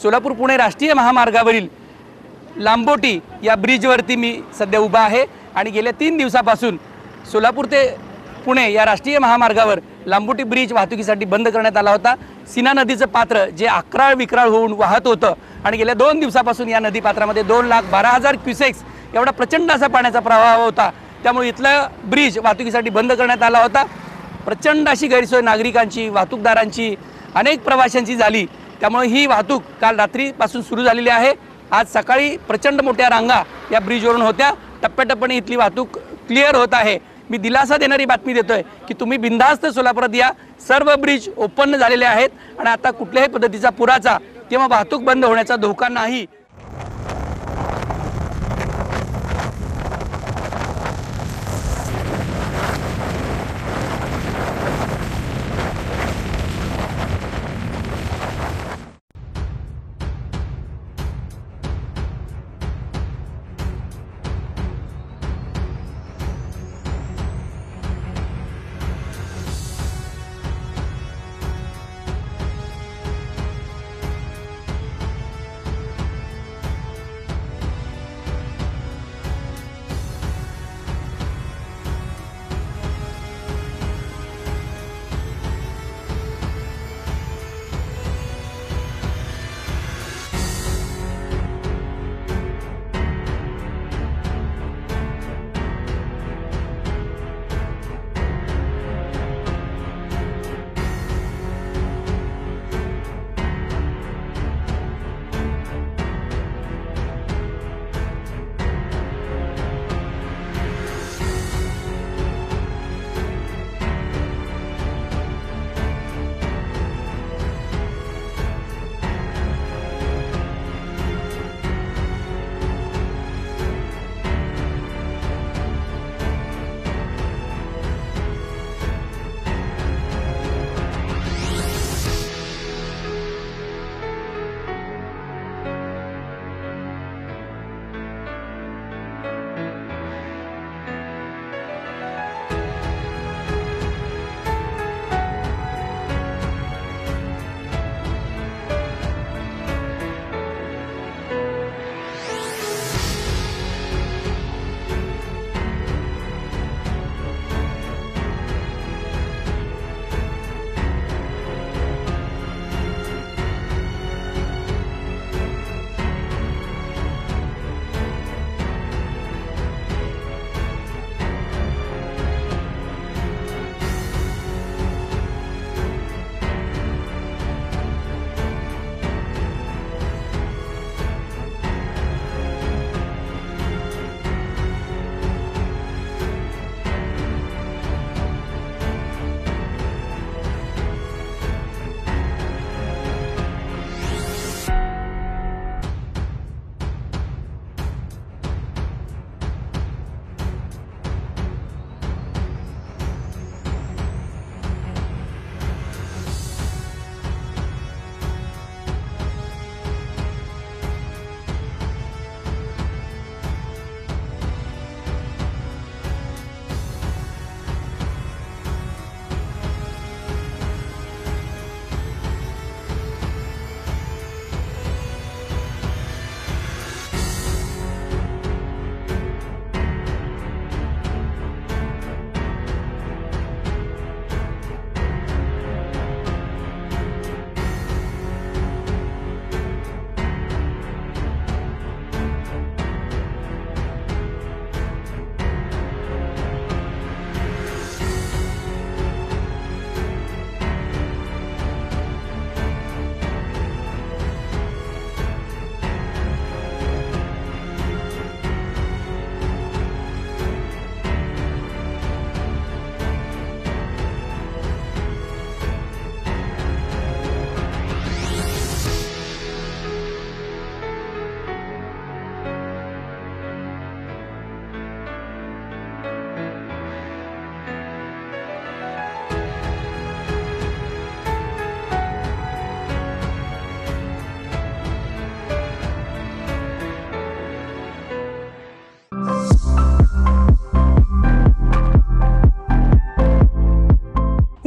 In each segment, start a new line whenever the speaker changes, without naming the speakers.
सोलापूर पुणे राष्ट्रीय महामार्गावरील लांबोटी या ब्रिजवरती मी सध्या उभा आहे आणि गेल्या 3 दिवसापासून सोलापूर ते पुणे या राष्ट्रीय महामार्गावर लांबोटी ब्रिज वाहतुकीसाठी बंद करण्यात आला होता। सीना नदीचं पात्र जे अकराळ विक्राळ होऊन वाहत होतं आणि गेल्या 2 दिवसापासून या नदीपात्रामध्ये 2,12,000 क्युसेक्स एवढा प्रचंड असा पाण्याचा प्रवाह होता। त्यामुळे इथला ब्रिज वाहतुकीसाठी बंद करण्यात आला होता। प्रचंड अशी गैरसोय नागरिकांची, वाहतूकदारांची, अनेक प्रवाशांची झाली। त्यामुळे ही वाहतूक काल रात्रीपासून सुरू झालेली आहे। आज सकाळी प्रचंड मोठ्या रांगा या ब्रिजवरून होत्या। टप्प्याटप्प्याने इथली वाहतूक क्लिअर होत आहे। मी दिलासा देणारी बातमी देतोय की तुम्ही बिनधास्त सोलापुरात या। सर्व ब्रिज ओपन झालेले आहेत आणि आता कुठल्याही पद्धतीचा पुराचा किंवा वाहतूक बंद होण्याचा धोका नाही।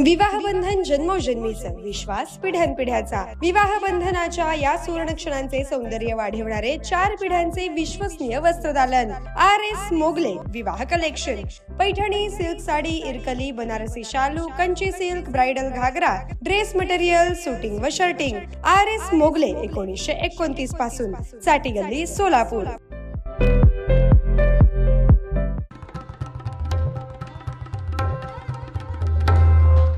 विवाह बंधन जन्मोजन्मीचं, विश्वास पिढ्यानपिढ्याचा। विवाह बंधनाच्या या सुवर्ण क्षणांचे सौंदर्य वाढवणारे 4 पिढ्यांचे विश्वसनीय वस्त्रदालन RS मोगले विवाह कलेक्शन। पैठणी, सिल्क साडी, इरकली, बनारसी शालू, कंची सिल्क, ब्राइडल घागरा, ड्रेस मटेरियल, शूटिंग व शर्टिंग। RS मोगले 1929 पासून, साठी गल्ली, सोलापूर।